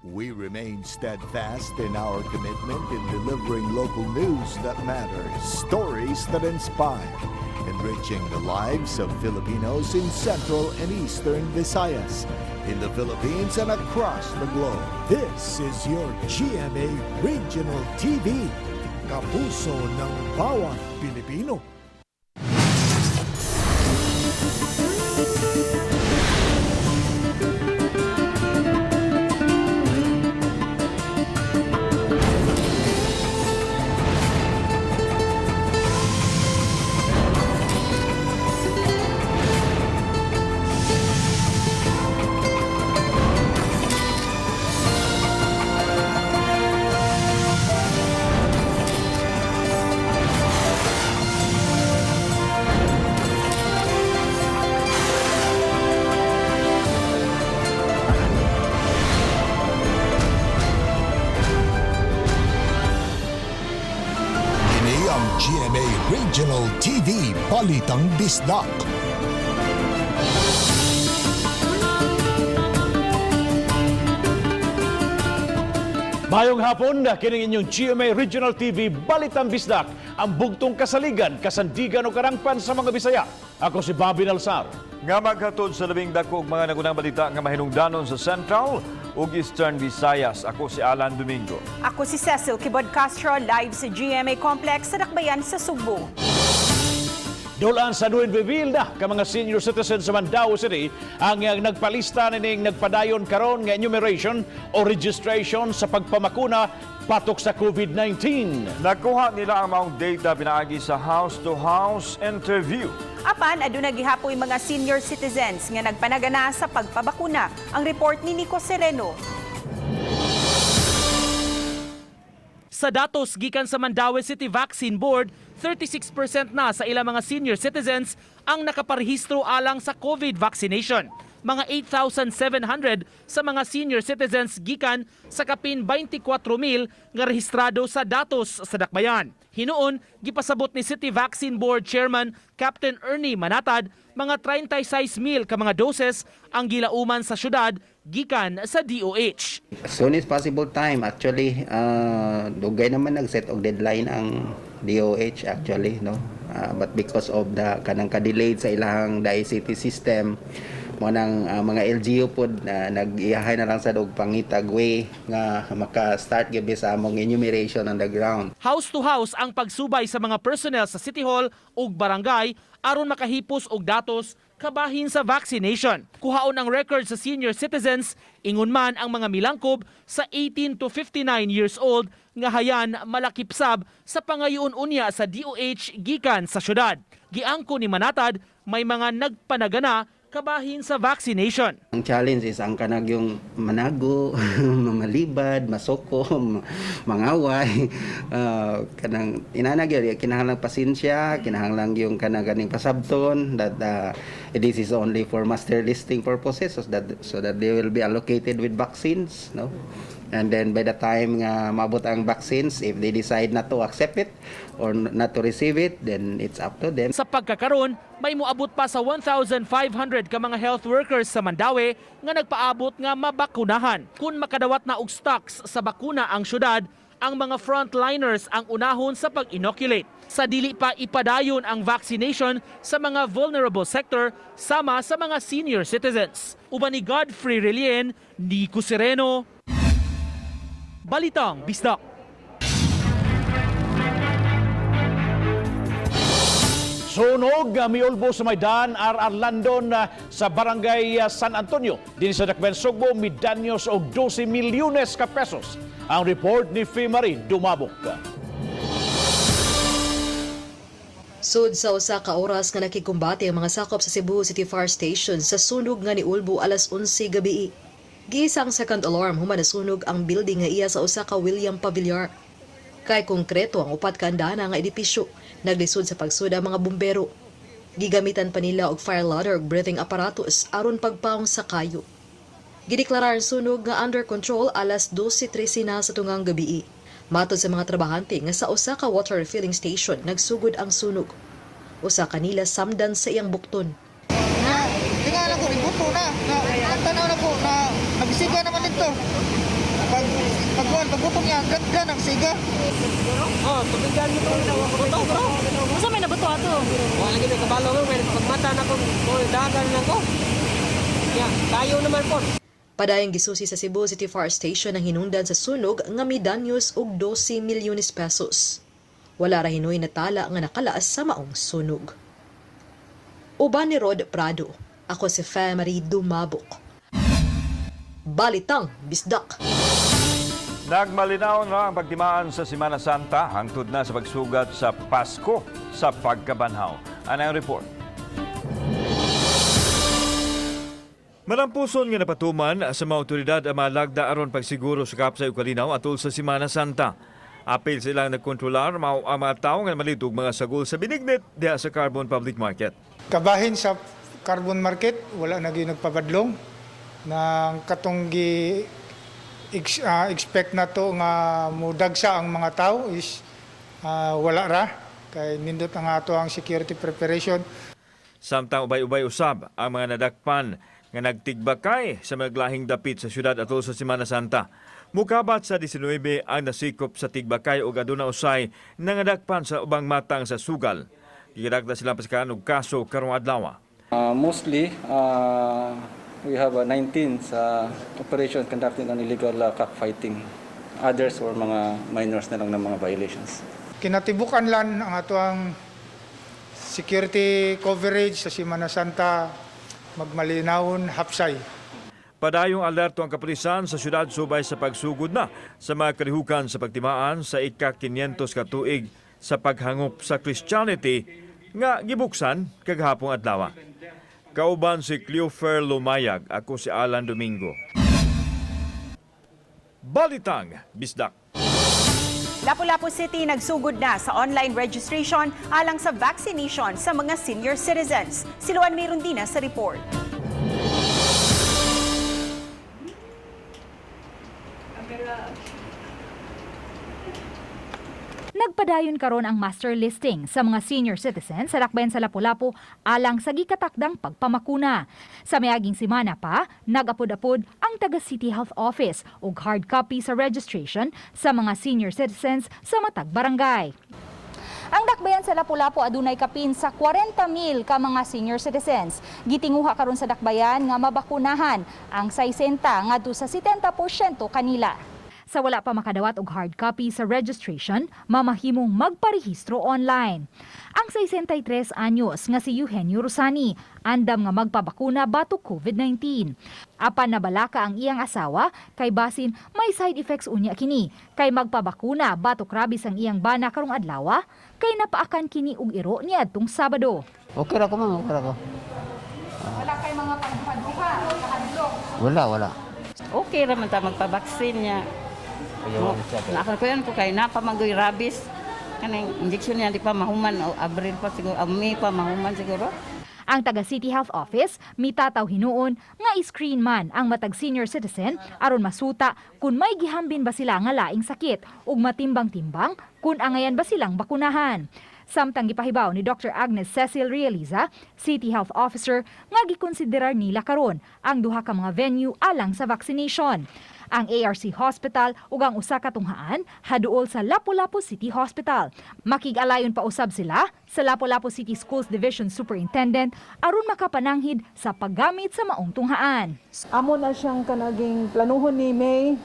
We remain steadfast in our commitment in delivering local news that matters, stories that inspire, enriching the lives of Filipinos in Central and Eastern Visayas, in the Philippines and across the globe. This is your GMA Regional TV, kapuso ng bawat Pilipino. GMA Regional TV, Balitang Bisdak. Mayong hapon, kining inyong GMA Regional TV, Balitang Bisdak, ang bugtong kasaligan, kasandigan o karangpan sa mga Bisaya. Ako si Bobby Nalsar. Nga maghatod sa labing dako mga nagunang balita nga mahinungdanon sa Central ug Eastern Visayas. Ako si Alan Domingo. Ako si Cecil Kibod Castro, live sa GMA Complex sa Dakbayan sa Subo. Dulaan sa Nuevebil na ka mga senior citizens sa Mandaue City ang nagpalista nining nagpadayon karon nga enumeration o registration sa pagpamakuna patok sa COVID-19. Nakuha nila ang maong data pinaagi sa house-to-house interview. Apan, aduna gihapoy mga senior citizens nga nagpanagana sa pagpabakuna. Ang report ni Nico Sereno. Sa datos gikan sa Mandaue City Vaccine Board, 36% na sa ilang mga senior citizens ang nakaparehistro alang sa COVID vaccination. Mga 8,700 sa mga senior citizens gikan sa kapin 24,000 nga rehistrado sa datos sa Dakbayan. Hinuon, gipasabot ni City Vaccine Board Chairman Captain Ernie Manatad, mga 36,000 ka mga doses ang gilauman sa syudad gikan sa DOH. As soon as possible time, actually, dugay naman nag-set og deadline ang DOH actually, no? But because of the kanang ka-delayed sa ilang DICT system, mo nang mga LGU pod nag-iyahay na lang sa og pangitag way nga maka-start gabi sa among enumeration on the ground. House to house ang pagsubay sa mga personnel sa City Hall ug barangay aron makahipos og datos kabahin sa vaccination. Kuhaon ang record sa senior citizens, ingon man ang mga milangkob sa 18 to 59 years old nga hayan malakipsab sa pangayoon unya sa DOH gikan sa syudad. Giangko ni Manatad, may mga nagpanagana kabahin sa vaccination. Ang challenge is ang kanag yung manago, mamalibad, masoko, mangaway, kanang inanag yun, kinahanglang pasensya, kinahanglang yung kanang ganing pasabton that this is only for master listing purposes so that they will be allocated with vaccines, no? And then by the time nga mabot ang vaccines, if they decide not to accept it or not to receive it, then it's up to them. Sa pagkakaroon, may muabot pa sa 1,500 ka mga health workers sa Mandaue nga nagpaabot nga mabakunahan. Kung makadawat na og stocks sa bakuna ang syudad, ang mga frontliners ang unahon sa pag-inoculate. Sa dili pa ipadayon ang vaccination sa mga vulnerable sector sama sa mga senior citizens. Uban ni Godfrey Relien, Nico Sereno, Balitang Bisdak. Sunog miulbo sa Maydan Landon sa barangay San Antonio. Din sa Dakbayan Sugbo, midanyos og 12 milyones ka pesos. Ang report ni Fimarin Dumabok. Sud sa usa ka oras nga nakikumbati ang mga sakop sa Cebu City Fire Station sa sunog nga niulbo alas 11 gabi. Giisang second alarm human nasunog ang building nga iya sa usa ka William Pavillar. Kay konkreto ang upat ka andana nga edipisyo, naglisod sa pagsud ang mga bumbero. Gigamitan pa nila og fire ladder ug breathing apparatus aron pagpaong sa kayo. Gideklarar ang sunog nga under control alas 12:13 na sa tungang gabi. Matod sa mga trabahante nga sa usa ka water refilling station nagsugod ang sunog. Usa kanila samdan sa iyang bukton. Tingala ko, ributo na. Tanaw na po na nabisiga naman dito. kuan pagutom niya ganda ng siga. Oh, tubigan mo to. Buto, bro. Masa may nabuto ato? Wala lagi may kabalo mo, may pagmata na ko. Dagan na ko. Yeah, tayo naman po. Padayong gisusi sa Cebu City Fire Station ang hinungdan sa sunog nga midanyos og 12 milyones pesos. Wala ra hinoy natala nga nakalaas sa maong sunog. Uban ni Rod Prado, ako si Fe Marie Dumabok. Balitang Bisdak. Nagmalinaw na ang pagtimaan sa Semana Santa hangtod na sa pagsugat sa Pasko sa pagkabanhaw. Ano ang report? Malampuson nga napatuman sa mga otoridad ang malagda aron pagsiguro sa kapsay ug kalinaw atol sa Semana Santa. Apil silang nagkontrolar mao ang mga tawo nga malitog mga sagol sa binignit diha sa Carbon Public Market. Kabahin sa carbon market wala na gyud nagpabadlong ng katong expect na to nga mudagsa ang mga tao is wala ra kay nindot ang ato ang security preparation. Samtang ubay-ubay usab ang mga nadakpan nga nagtigbakay sa maglahing dapit sa syudad atol sa Semana Santa. Mukabat sa 19 ang nasikop sa tigbakay ug aduna usay nangadakpan sa ubang matang sa sugal. Gidagda silang paskaan og kaso karong adlaw. Mostly, we have 19 operations conducting on illegal cockfighting. Others were mga minors na lang ng mga violations. Kinatibukan lang ang ato ang security coverage sa Semana Santa magmalinawon hapsay. Padayong alerto ang kapulisan sa syudad subay sa pagsugod na sa mga kalihukan sa pagtimaan sa ika-500 ka tuig sa paghangop sa Christianity nga gibuksan kagahapong adlaw. Kauban si Cleofer Lumayag, ako si Alan Domingo. Balitang Bisdak. Lapu-Lapu City nagsugod na sa online registration alang sa vaccination sa mga senior citizens. Si Luan Mirundina sa report. Nagpadayon karon ang master listing sa mga senior citizens sa dakbayan sa Lapu-Lapu alang sa gikatakdang pagpamakuna. Sa miaging semana pa, nagapod-apod ang taga City Health Office og hard copy sa registration sa mga senior citizens sa matag barangay. Ang dakbayan sa Lapu-Lapu adunay kapin sa 40,000 ka mga senior citizens. Gitinguha karon sa dakbayan nga mabakunahan ang 60 ngadto sa 70% kanila. Sa wala pa makadawat og hard copy sa registration, mamahimong magparehistro online. Ang 63 anyos nga si Eugenio Rosani, andam nga magpabakuna batok COVID-19. Apan nabalaka ang iyang asawa kay basin may side effects unya kini, kay magpabakuna batok rabies ang iyang bana karong adlaw, kay napaakan kini og iro niadtong Sabado. Okay ra ko ma'am, okay ra ko. Wala kay mga pagduha o kahadlok. Wala. Okay ra man ta magpabaksin niya. Nakon ko yan ko kay napamagoy rabies. Kanang injection niya di pa mahuman o Abril pa siguro, May pa mahuman siguro. Ang taga City Health Office mitataw hinuon nga i-screen man ang matag senior citizen aron masuta kung may gihambin ba sila nga laing sakit ug matimbang-timbang kung angayan ba silang bakunahan. Samtang gipahibaw ni Dr. Agnes Cecil Realiza, City Health Officer, nga gikonsiderar nila karon ang duha ka mga venue alang sa vaccination. Ang ARC Hospital ug ang usa ka tunghaan haduol sa Lapu-Lapu City Hospital. Makig-alayon pa usab sila sa Lapu-Lapu City Schools Division Superintendent aron makapananghid sa paggamit sa maong tunghaan. Amo na siyang kanaging planuhon ni May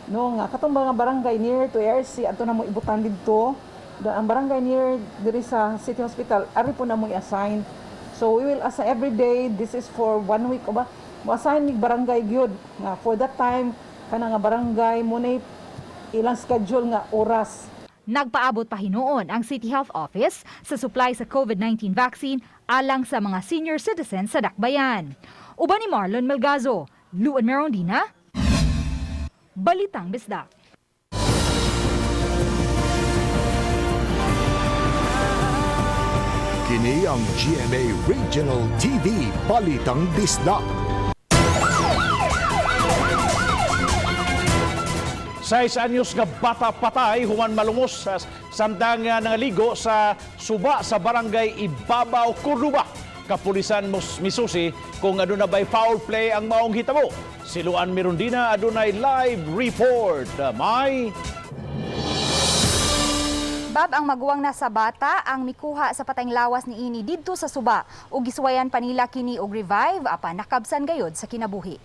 no nga katong mga barangay near to ARC ato na mo ibutan didto. Ang barangay near diri sa City Hospital ari po na mo i-assign. So we will assign every day. This is for 1 week o ba? Mo assign ni barangay gyud nga for that time kana nga barangay mo na ilang schedule nga oras. Nagpaabot pa hinuon ang City Health Office sa supply sa COVID-19 vaccine alang sa mga senior citizens sa dakbayan. Uban ni Marlon Melgazo, Luan Merondina, Balitang Bisdak. Kini ang GMA Regional TV Balitang Bisdak. 6 anyos nga bata patay human malungos sa samtang nangaligo sa suba sa barangay Ibabaw, Cordoba. kapulisan misusi kung aduna bay foul play ang maong hitabo. Siluan Mirundina adunay live report. May Bab, ang maguwang na sa bata ang mikuha sa patayng lawas ni ini didto sa Suba ug giswayan pa nila kini og revive apan nakabsan gayod sa kinabuhi.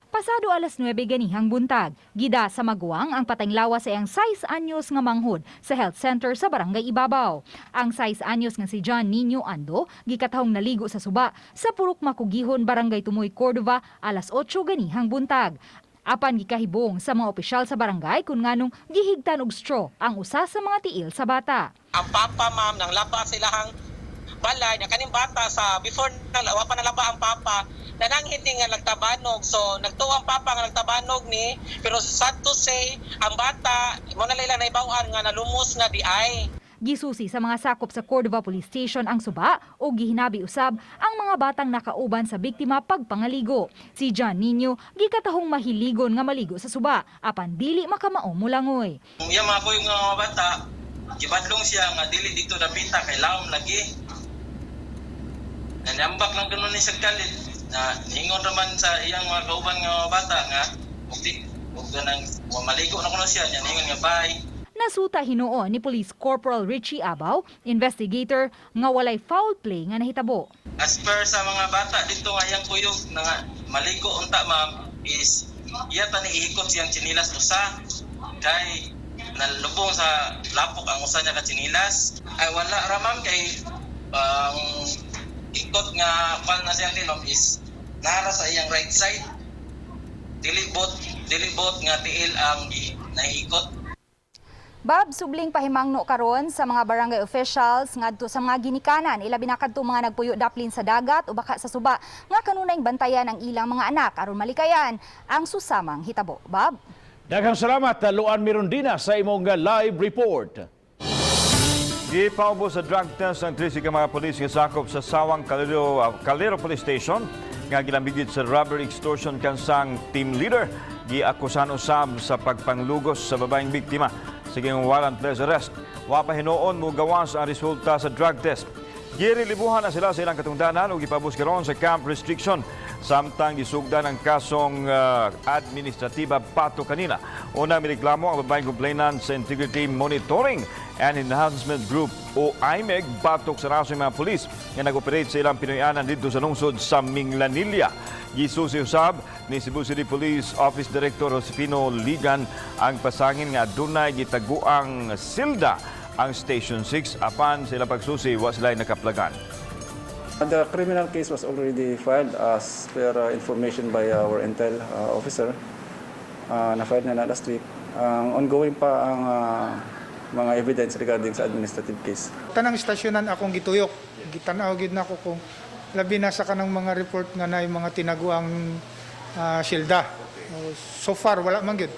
Pasado alas 9 ganihang buntag, gida sa maguwang ang patayng lawas sa iyang 6 anyos nga manghod sa health center sa Barangay Ibabaw. Ang 6 anyos nga si John Nino Ando gikatahong naligo sa Suba sa Purok Makugihon, Barangay Tumoy, Cordova alas 8 ganihang buntag. Apan gikahibong sa mga opisyal sa barangay kung nganong gihigtan og straw ang usa sa mga tiil sa bata. Ang papa ma'am nang laba silahang balay na kaning bata sa before wa pa nalaba ang papa nanang hindi nga nagtabanog, so nagtuwa ang papa nga nagtabanog ni, pero sad to say ang bata mo na nila naibawan nga nalumos nga di ay. Gisusi sa mga sakop sa Cordova Police Station ang Suba o gihinabi usab ang mga batang nakauban sa biktima pagpangaligo. Si John Nino gikatahong mahiligon nga maligo sa Suba apan dili makamao mulangoy. Iya mga kuy nga bata gibadlong siya nga dili dito napita kay laom lagi. Nanyambak lang ganun ni sa galit na ningon naman sa iyang mga kauban nga bata nga ug ganang maligo na kuno siya nya ningon nga bye. Nasuta hinuon ni Police Corporal Richie Abaw, investigator, nga walay foul play nga nahitabo. As per sa mga bata dito nga iyang kuyog na maligo unta ma'am is iya ta ni ihikot siyang chinilas usa kay nalubong sa lapok ang usa niya ka chinilas. Ay wala ra ma'am kay ikot nga pan na siyang tinom is nara sa iyang right side. Dilibot nga tiil ang naikot. Bab, subling pahimangno karon sa mga barangay officials ngadto sa mga ginikanan ilabi na kadto mga nagpuyo daplin sa dagat o baka sa Suba nga kanunay bantayan ang ilang mga anak aron malikayan ang susamang hitabo. Bab, daghang salamat Luan Mirundina sa imong live report. Gipaubo sa drug test ang 3 ka mga pulis nga sakop sa Sawang Caldero Police Station nga gilambigit sa robbery extortion kansang team leader. Giakusahan usab sa pagpanglugos sa babaeng biktima. Sige warrantless arrest. Wa pa hinuon mo gawas ang resulta sa drug test. Girilibuhan na sila sa ilang katungdanan o gipabus karon sa camp restriction. Samtang gisugdan ang kasong administratiba pato kanina. Una mireklamo ang babaeng complainant sa Integrity Monitoring and Enhancement Group o IMEG batok sa raso ng mga pulis nga nag-operate sa ilang Pinoyanan dito sa lungsod sa Minglanilla. Gisusi usab ni Cebu City Police Office Director Josefino Ligan ang pasangin nga dunay gitaguang silda ang Station 6 apan sila pagsusi wa sila nakaplagan. The criminal case was already filed as per information by our intel officer. Na-file na last week. Ongoing pa ang mga evidence regarding sa administrative case. Tanang istasyonan akong gituyok. Gitanaw gid nako kung labi na sa kanang mga report nga na mga tinaguang silda. So far wala man gid.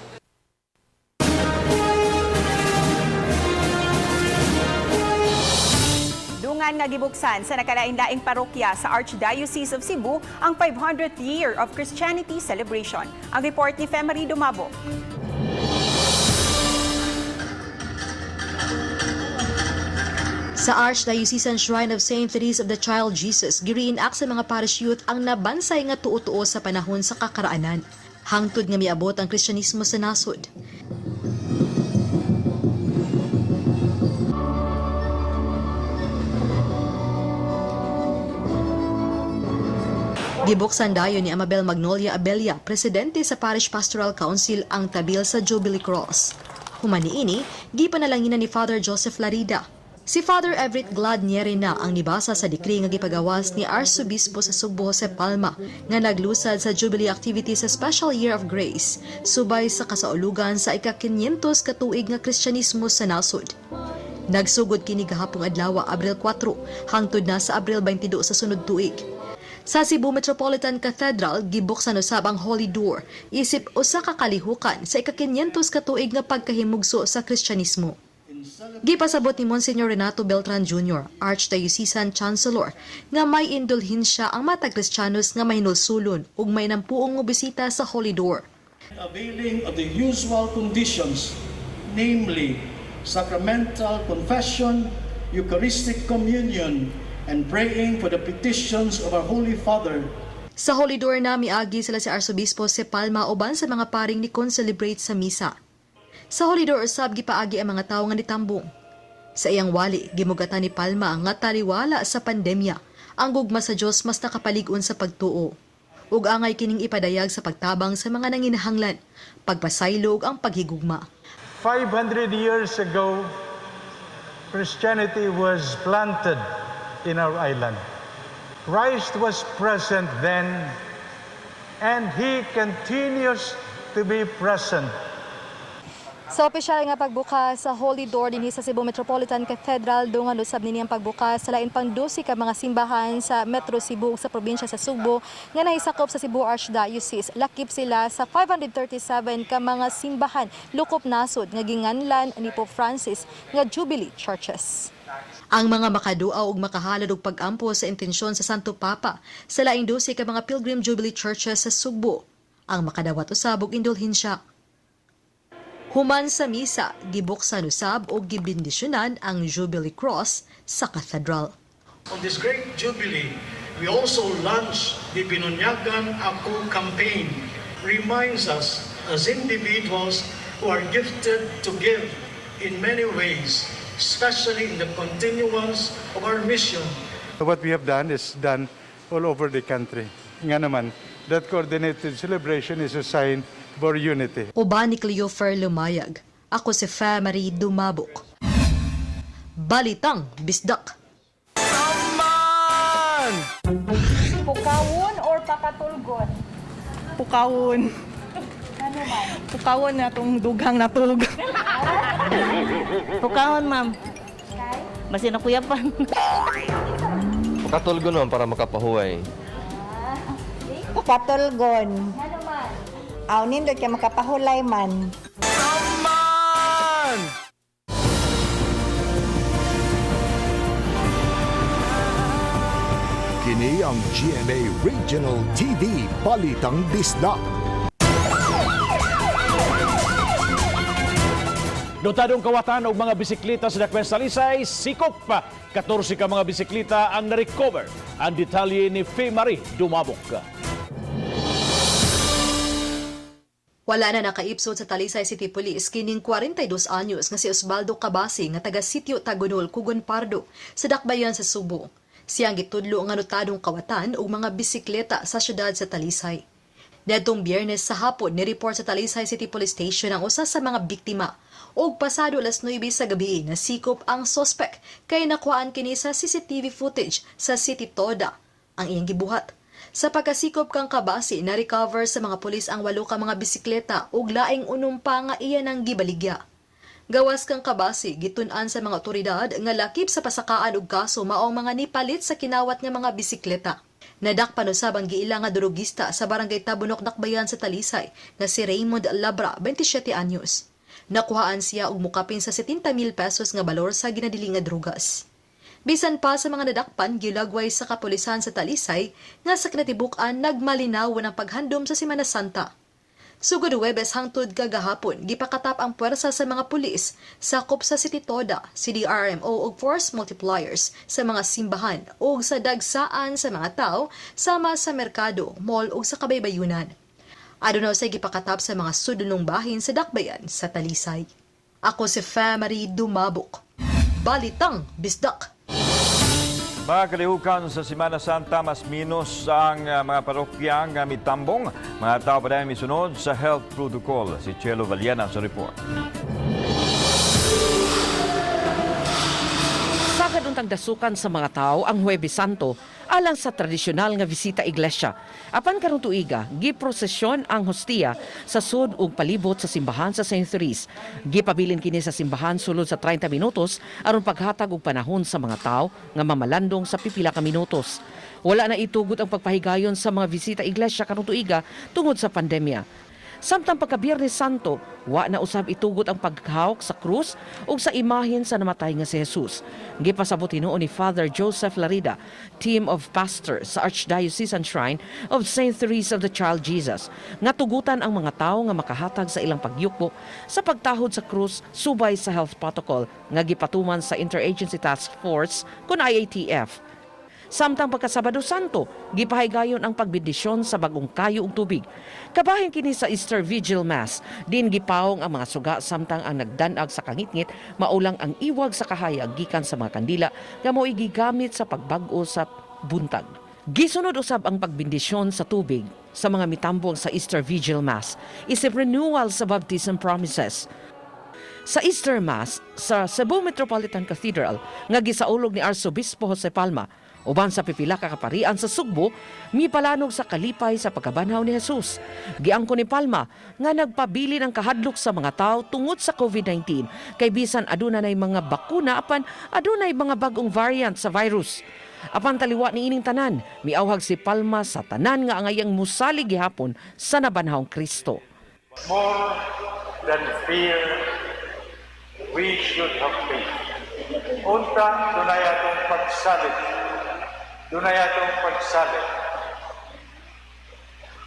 Dungan nga gibuksan sa nakalain-laing parokya sa Archdiocese of Cebu ang 500th Year of Christianity Celebration. Ang report ni Femari Dumabo. Sa Archdiocesan Shrine of St. Therese of the Child Jesus, giriinak sa mga parish youth ang nabansay nga tuo-tuo sa panahon sa kakaraanan. Hangtod nga miabot ang Kristyanismo sa nasod. Gibuksan dayon ni Amabel Magnolia Abelia, presidente sa Parish Pastoral Council, ang tabil sa Jubilee Cross. Human niini, gipanalanginan ni Father Joseph Larida. Si Father Everett Gladniere na ang nibasa sa dekri nga gipagawas ni Arsobispo sa Subo Jose Palma nga naglusad sa Jubilee activity sa Special Year of Grace, subay sa kasaulugan sa ika-500 katuig nga Kristyanismo sa nasod. Nagsugod kini gahapong adlaw Abril 4 hangtod na sa Abril 22 sa sunod tuig. Sa Cebu Metropolitan Cathedral, gibuksan usab ang Holy Door, isip usa ka kalihukan sa ika-500 katuig nga pagkahimugso sa Kristyanismo. Gipasabot ni Monsignor Renato Beltran Jr., Archdiocesan Chancellor, nga may indulhensya ang mata Kristyanos nga mahinulsulon ug may nampuong nga bisita sa Holy Door. Availing of the usual conditions, namely sacramental confession Eucharistic communion and praying for the petitions of our Holy Father. Sa Holy Door na miagi sila si Arsobispo si Palma uban sa mga paring ni kon-celebrate sa misa. Sa Holy Door usab gipaagi ang mga tawo nga nitambong. Sa iyang wali, gimugatan ni Palma nga taliwala sa pandemya. Ang gugma sa Dios mas nakapalig-on sa pagtuo. Ug angay kining ipadayag sa pagtabang sa mga nanginahanglan, pagpasaylog ang paghigugma. 500 years ago, Christianity was planted in our island. Christ was present then, and He continues to be present. Sa opisyal nga pagbukas sa Holy Door dinhi sa Cebu Metropolitan Cathedral, dungan usab nini ang pagbukas sa lain pang 12 ka mga simbahan sa Metro Cebu ug sa probinsya sa Sugbo nga nahisakop sa Cebu Archdiocese. Lakip sila sa 537 ka mga simbahan lukop nasod nga ginganlan ni Pope Francis nga Jubilee Churches. Ang mga makaduaw ug makahalad og pag-ampo sa intensyon sa Santo Papa sa laing 12 ka mga Pilgrim Jubilee Churches sa Sugbo ang makadawat usab og indulhensya. Human sa misa, gibuksan usab o gibindisyonan ang Jubilee Cross sa Cathedral. On this great Jubilee, we also launched the Binunyagan Ako campaign. Reminds us as individuals who are gifted to give in many ways, especially in the continuance of our mission. What we have done is done all over the country. Nga naman, that coordinated celebration is a sign for unity. Uban ni Cleofer Lumayag, ako si Marie Dumabok. Balitang Bisdak. Saman! Pukawon or pakatulgon? Pukawon. Ano man? Pukawon na itong dugang natug. Pukawon, ma'am. Basi na kuyapan. Pakatulgon naman para makapahuway. Pakatulgon. Ano man? Aw nindot kay makapahulay man. Saman! Kini ang GMA Regional TV Balitang Bisdak. Dotadong kawatan og mga bisikleta sa dakwen Salisay, sikop pa 14 ka mga bisikleta ang na-recover. Ang detalye ni Marie Dumabok. Wala na nakaipsod sa Talisay City Police kining 42 anyos nga si Osvaldo Cabasi nga taga Sitio Tagunol, Kugon Pardo sa dakbayan sa Subo. Siyang gitudlo nga notadong kawatan og mga bisikleta sa syudad sa Talisay. Dadtong Biyernes sa hapon ni-report sa Talisay City Police Station ang usa sa mga biktima og pasado alas 9 sa gabi na sikop ang suspect kay nakuhaan kini sa CCTV footage sa City Toda ang iyang gibuhat. Sa pagkasikop kang Cabasi, na-recover sa mga pulis ang 8 ka mga bisikleta ug laing unumpa nga iya nang gibaligya. Gawas kang Cabasi, gitun-an sa mga otoridad nga lakip sa pasakaan ug kaso maong mga nipalit sa kinawat nga mga bisikleta. Nadakpan usab ang giila nga drogista sa barangay Tabunok, Dakbayan sa Talisay nga si Raymond Labra, 27 anyos. Nakuhaan siya og mukapin sa 70,000 pesos nga balor sa ginadili nga drogas. Bisan pa sa mga nadakpan, gilagway sa kapulisan sa Talisay nga sa kinatibuk-an nagmalinaw ng paghandom sa Semana Santa. Sugod Huwebes hangtod kagahapon, gipakatap ang puwersa sa mga pulis sakop sa City Toda, CDRMO ug force multipliers sa mga simbahan ug sa dagsaan sa mga tao sama sa merkado, mall ug sa kabaybayunan. Aduna sa gipakatap sa mga sudlong bahin sa dakbayan sa Talisay. Ako si Marie Dumabok. Balitang Bisdak. Mga kalihukan sa Semana Santa, mas minus ang mga parokya nga mitambong. Mga tao pa dahil misunod sa health protocol. Si Chelo Valiana sa report. Sagad untang dasukan sa mga tao ang Huwebes Santo alang sa tradisyonal nga bisita iglesia. Apan karong tuiga, giprosesyon ang hostia sa sud ug palibot sa simbahan sa St. Therese. Gipabilin kini sa simbahan sulod sa 30 minutos aron paghatag og panahon sa mga tao nga mamalandong sa pipila ka minutos. Wala na itugot ang pagpahigayon sa mga bisita iglesia karong tuiga tungod sa pandemya. Samtang pagka Biyernes Santo, wa na usab itugot ang paghawak sa krus ug sa imahen sa namatay nga si Jesus. Gipasabot hinuon ni Father Joseph Larida, team of pastors sa Archdiocesan Shrine of St. Therese of the Child Jesus, nga tugutan ang mga tawo nga makahatag sa ilang pagyukbo sa pagtahod sa krus subay sa health protocol nga gipatuman sa Interagency Task Force kun IATF. Samtang pagkasabado Santo, gipahigayon ang pagbendisyon sa bagong kayo ug tubig. Kabahin kini sa Easter Vigil Mass, din gipawong ang mga suga samtang ang nagdanag sa kangitngit maulang ang iwag sa kahayag gikan sa mga kandila nga mo'y gigamit sa pagbag-o sa buntag. Gisunod usab ang pagbendisyon sa tubig sa mga mitambong sa Easter Vigil Mass, isip renewal sa baptism promises. Sa Easter Mass sa Cebu Metropolitan Cathedral nga gisaulog ni Arsobispo Jose Palma, uban sa pipila ka kaparian sa Sugbo, mipalanog sa kalipay sa pagkabanhaw ni Jesus. Giangko ni Palma nga nagpabilin ang kahadlok sa mga tao tungod sa COVID-19 kay bisan aduna nay mga bakuna apan adunay mga bagong variant sa virus. Apan taliwa ni ining tanan, miawhag si Palma sa tanan nga angayang musalig gihapon sa nabanhawng Kristo. More than fear, we should have faith. Unta, dunay atong pagsalig. Dunay atong pagsalig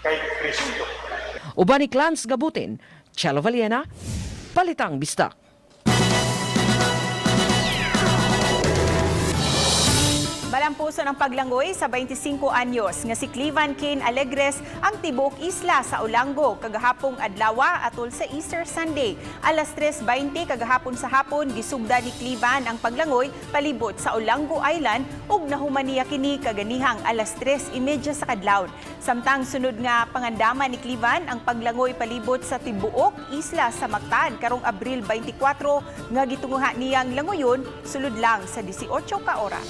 kay Kristo. Uban ni Clans Gabutin, Chelo Valiena, Balitang Bisdak. Malampuso ng paglangoy sa 25 anyos nga si Clivan Kane Alegres ang tibuok isla sa Olango kagahapong adlawa atol sa Easter Sunday. Alas 3:20 kagahapon sa hapon gisugda ni Clivan ang paglangoy palibot sa Olango Island ug nahumaniya kini kaganihang alas 3:30 sa kadlawon. Samtang sunod nga pangandaman ni Clivan ang paglangoy palibot sa tibuok isla sa Mactan karong Abril 24 nga gitunguha niyang langoyon sulod lang sa 18 ka oras.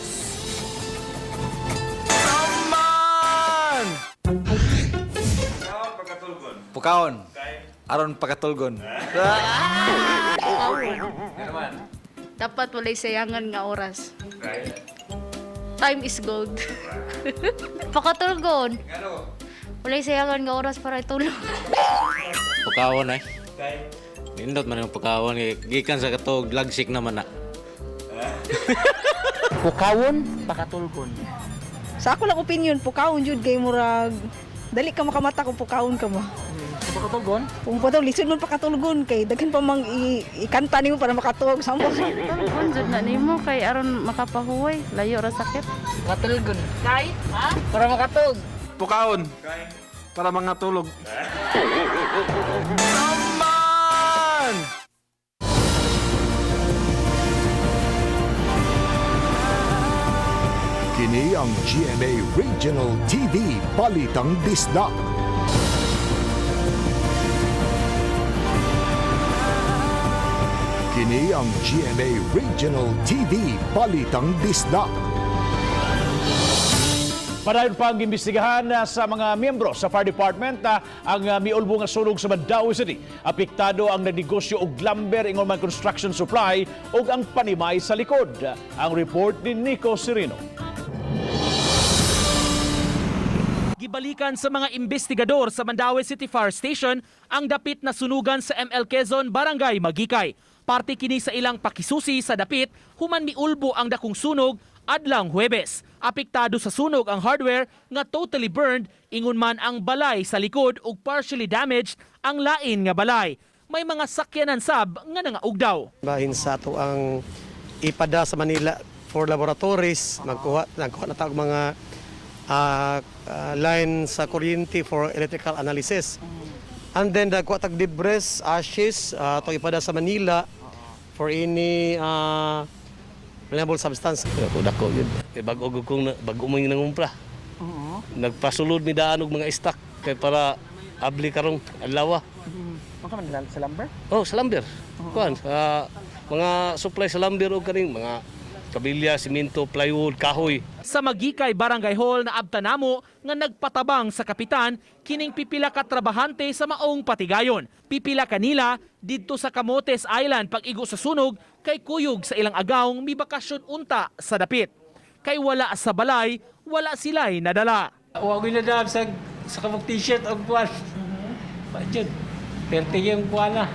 Pukaon. Aron pagkatulgon. Dapat walay sayangan nga oras. Time is gold. Pakatulgon. Walay sayangan nga oras para itulog. Pukaon ay. Nindot man yung pukaon. Gikan sa katog, lagsik naman na. Pukawon, pakatulgon. Sa ako lang opinion, pukawon jud kay murag dali ka makamata kung pukawon ka mo. Pakatulgon? Kung patulog, lisod mo pakatulgon kay daghan pa mang ikanta nimo para makatuog sampo. Tulgon jud na nimo kay aron makapahuway, layo ra sakit. Pakatulgon. Kay? Ha? Para makatog. Pukaon. Para mga tulog. Naman! Kini ang GMA Regional TV Balitang Bisdak. Kini ang GMA Regional TV Balitang Bisdak. Padayon pa ang imbestigahan sa mga miyembro sa Fire Department ang miulbo nga sunog sa Mandaue City. Apektado ang nagnegosyo og lumber ingon man construction supply ug ang panimay sa likod. Ang report ni Nico Serino. Gibalikan sa mga investigador sa Mandaue City Fire Station ang dapit na sunugan sa ML Quezon, Barangay Magikay. Parte kini sa ilang pakisusi sa dapit human miulbo ang dakong sunog adlang Huwebes. Apektado sa sunog ang hardware nga totally burned, ingon man ang balay sa likod ug partially damaged ang lain nga balay. May mga sakyanan sab nga nangaugdaw. Bahin sa ato ang ipada sa Manila for laboratories, nagkuha na tawag mga line sa kuryente for electrical analysis. And then nagkuha tag debris, ashes, ito ipada sa Manila for any flammable substance. Dako yun. Bago mo yung nangumpra. Nagpasulod mi daan og mga stock kay para abli karong adlaw. Maka man sa lumber? Oh, sa lumber. Kuan, mga supply sa lumber og kaning mga kabilya, simento, plywood, kahoy. Sa Magikay Barangay Hall na abtanamo nga nagpatabang sa kapitan kining pipila ka trabahante sa maong patigayon. Pipila kanila didto sa Camotes Island pag-igo sa sunog kay kuyog sa ilang agawng mibakasyon unta sa dapit. Kay wala sa balay, wala sila'y nadala. Huwag na dahil sa kamong t-shirt o buwan. Budget. perti yung kuha na.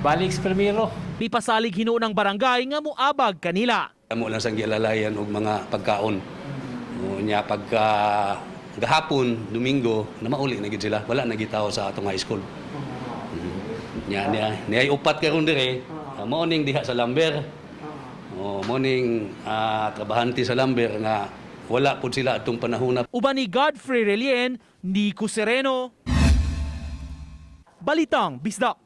Balik primero. Di pasalig hinuon ng barangay nga muabag kanila. Amo lang sang gilalayan og mga pagkaon. Nya pagka gahapon, Domingo, na mauli na gid sila. Wala na gitaw sa atong high school. Niya upat karon dire. Morning diha sa Lamber. Morning trabahante sa Lamber nga wala pud sila atong panahon. Uban ni Godfrey Relien, Nico Sereno. Balitang Bisdak.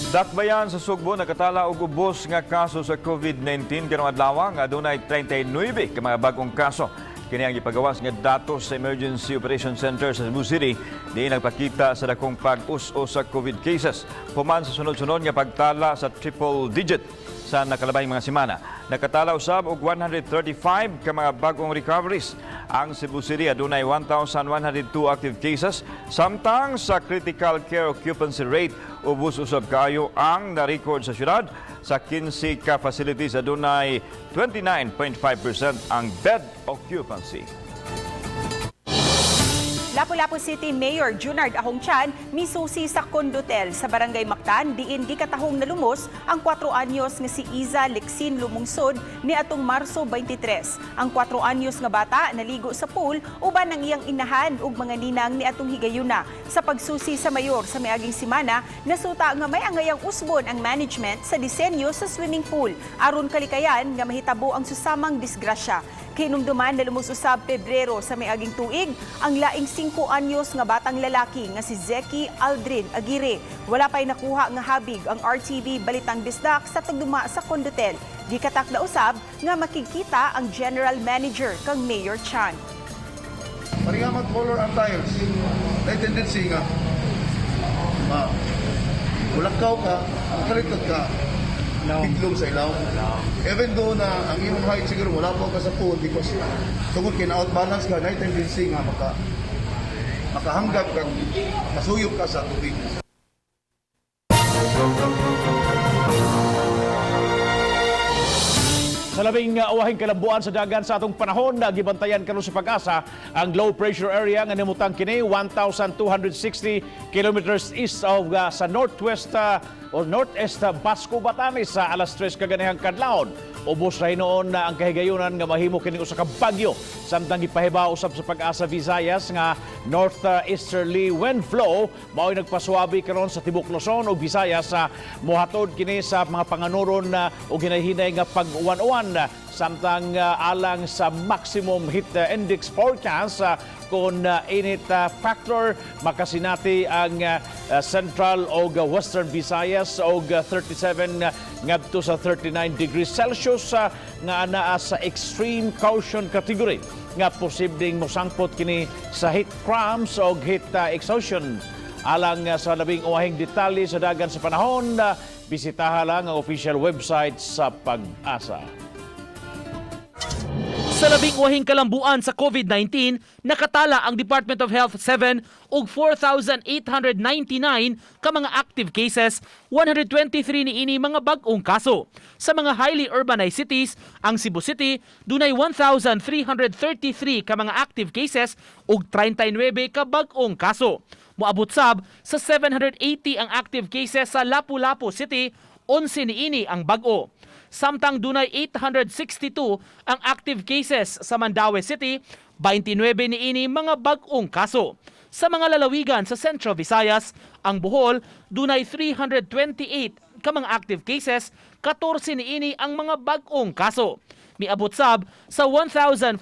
Dakbayan sa Sugbo nakatala og ubos nga kaso sa COVID-19 karong adlaw nga adunay 39 ka mga bagong kaso. Kini ang ipagawas nga datos sa Emergency Operation Center sa Cebu City di nagpakita sa dakong pag-us-o sa COVID cases. Human sa sunod-sunod nga pagtala sa triple digit sa nakalabay mga semana. Nakatala usab og 135 ka mga bagong recoveries. Ang Cebu City adunay 1,102 active cases, samtang sa critical care occupancy rate ubos usab kaayo ang na-record sa syudad. Sa 15 ka facilities adunay 29.5% ang bed occupancy. Lapu-Lapu City Mayor Junard Ahongchan misusi sa kondotel sa Barangay Mactan diin di katahong nalumos ang 4 anyos nga si Iza Lexin lumungsod ni atong Marso 23. Ang 4 anyos nga bata naligo sa pool uban ang iyang inahan ug mga ninang ni atong higayuna. Sa pagsusi sa mayor sa miaging semana, nasuta nga may angayang usbon ang management sa disenyo sa swimming pool aron kalikayan nga mahitabo ang susamang disgrasya. Kinumduman na lumususab Pebrero sa miaging tuig ang laing 5 anyos nga batang lalaki nga si Zeki Aldrin Aguirre. Wala pa'y nakuha nga habig ang RTV Balitang Bisdak sa tugduma sa kondotel. Gikatak na usab nga makikita ang General Manager kang Mayor Chan. Paringa mag-color ang tiles. May tendency nga. Ulakaw ka, makalikot ka. Tiglong sa ilaw. Even though na ang iyong height siguro wala po ka sa pool because tungkol kina-outbalance ka, na tendency nga makahanggap ka, masuyop ka sa tubig. Sa labing uwahing kalambuan sa dagan sa atong panahon, gibantayan karon sa Pag-asa ang low pressure area nga nimutang kini 1,260 kilometers east of sa northwest o northeast Basco, Batanes sa alas 3 kaganihang kadlawon. Ubos ra hinoon na ang kahigayunan nga mahimo kini usa ka bagyo samtang gipahibaw usab sa Pag-asa Visayas nga northeasterly wind flow mao'y nagpasuwabi karon sa tibok Luzon ug Visayas sa mohatod kini sa mga panganuron o ginahinay nga pag-uwan-uwan samtang alang sa maximum heat index forecast kung init factor makasinati ang central o western Visayas o 37 ngadto sa 39 degrees Celsius nga anaa sa extreme caution category nga posibleng mosangpot kini sa heat cramps o heat exhaustion. Alang sa labing uwahing detalye sa dagan sa panahon, bisitaha lang ang official website sa Pag-asa. Sa labing uwahing kalambuan sa COVID-19, nakatala ang Department of Health 7 og 4,899 ka mga active cases, 123 niini mga bag-ong kaso. Sa mga highly urbanized cities, ang Cebu City dunay 1,333 ka mga active cases ug 39 ka bag-ong kaso. Moabot sab sa 780 ang active cases sa Lapu-Lapu City, 11 niini ang bag-o. Samtang dunay 862 ang active cases sa Mandaue City, 29 niini mga bag-ong kaso. Sa mga lalawigan sa Central Visayas, ang Bohol dunay 328 ka mga active cases, 14 niini ang mga bag-ong kaso. Miabot sab sa 1,410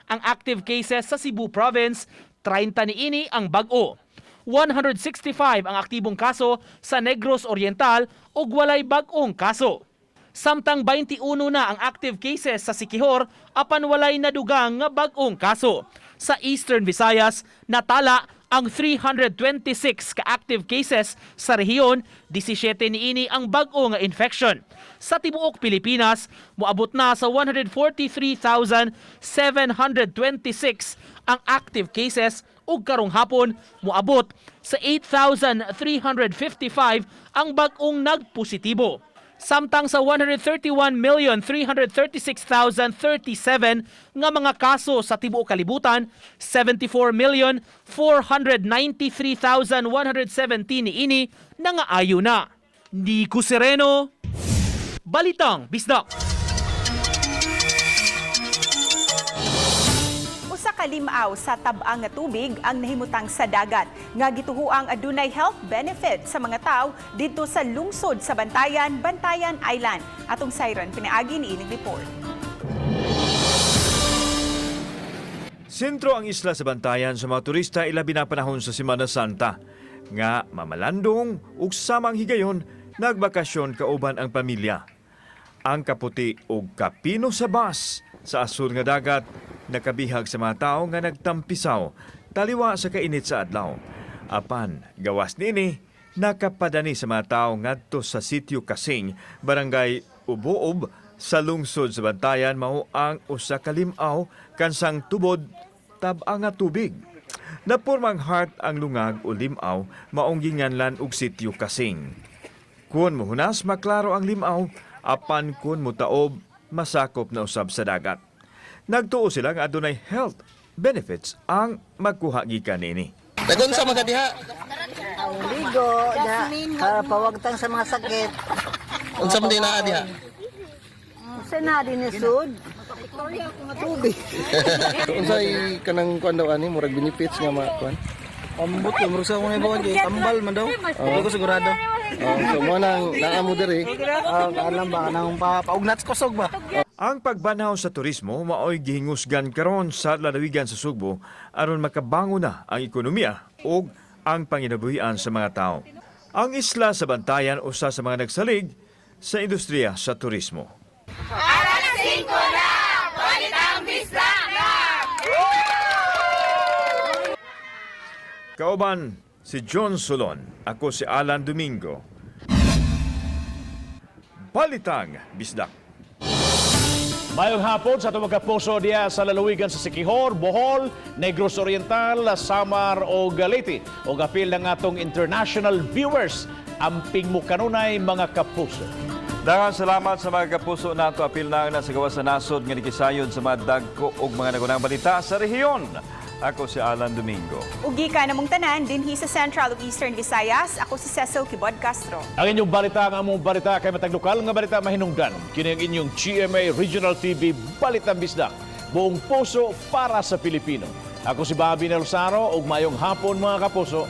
ang active cases sa Cebu Province, 30 niini ang bag-o. 165 ang aktibong kaso sa Negros Oriental ug walay bag-ong kaso. Samtang 21 na ang active cases sa Siquijor apan walay nadugang nga bag-ong kaso. Sa Eastern Visayas, natala ang 326 ka active cases sa rehiyon, 17 niini ang bag-o nga infection. Sa tibuok Pilipinas, moabot na sa 143,726 ang active cases ug karong hapon moabot sa 8,355 ang bag-ong nagpositibo. Samtang sa 131,336,037 nga mga kaso sa tibuok kalibutan, 74,493,117 niini nangaayo na. Nico Sereno, Balitang Bisdak. Usa ka limaw sa tab-ang nga tubig ang nahimutang sa dagat nga gituhuang adunay health benefit sa mga tao didto sa lungsod sa Bantayan Island. Atong sayron pinaagi ni ining report. Sentro ang isla sa Bantayan sa mga turista ilabi na panahon sa Semana Santa. Nga mamalandong ug samang higayon nagbakasyon kauban ang pamilya. Ang kaputi ug kapino sa bus sa asur nga dagat nakabihag sa mga tao nga nagtampisaw taliwa sa kainit sa adlaw. Apan gawas nini nakapadani sa mga tao ngadto sa sitio Kasing, barangay Ubuob sa lungsod sa Bantayan mao ang usa ka limaw kansang tubod tab-ang nga tubig. Napurmang heart ang lungag o limaw maong ginganlan og sitio Kasing. Kun mohunas maklaro ang limaw, apan kun mutaob masakop na usab sa dagat. Nagtuo sila nga adunay health benefits ang magkuha gikan nini. Dagon sa mga diha. Ang ligo na para pawagtang sa mga sakit. Unsa man din naa diha? Sa na din sud. Tubig. Unsay kanang kuan daw ani murag benefits nga makuan? Ambot ko murag sa akong ibaw kay tambal man daw. Ko sigurado. So mo nang naamo diri. Alam ba nang paugnats kosog ba? Ang pagbanaw sa turismo maoy gihingusgan karon sa lalawigan sa Sugbo aron makabango na ang ekonomiya ug ang panginabuhian sa mga tao. Ang isla sa Bantayan usa sa mga nagsalig sa industriya sa turismo. Alas 5 na! Balitang Bisdak na! Kauban si John Solon, ako si Alan Domingo. Balitang Bisdak. Mayong hapon sa itong magkapuso diya sa lalawigan sa Siquijor, Bohol, Negros Oriental, Samar o Galiti. O kapil ng atong international viewers, amping mo kanunay mga kapuso. Daghang salamat sa mga kapuso nato apil na sa gawas sa nasod nga nikisayon sa mga dagko ug mga nagunang balita sa rehiyon. Ako si Alan Domingo. Ugi ka namong tanan dinhi sa Central ug Eastern Visayas. Ako si Cecil Kibod Castro. Ang inyong balita ang among balita kay matag lokal nga balita mahinungdan. Kini ang inyong GMA Regional TV Balitang Bisdak. Buong puso para sa Pilipino. Ako si Bobby Nelsaro ug mayong hapon mga kapuso.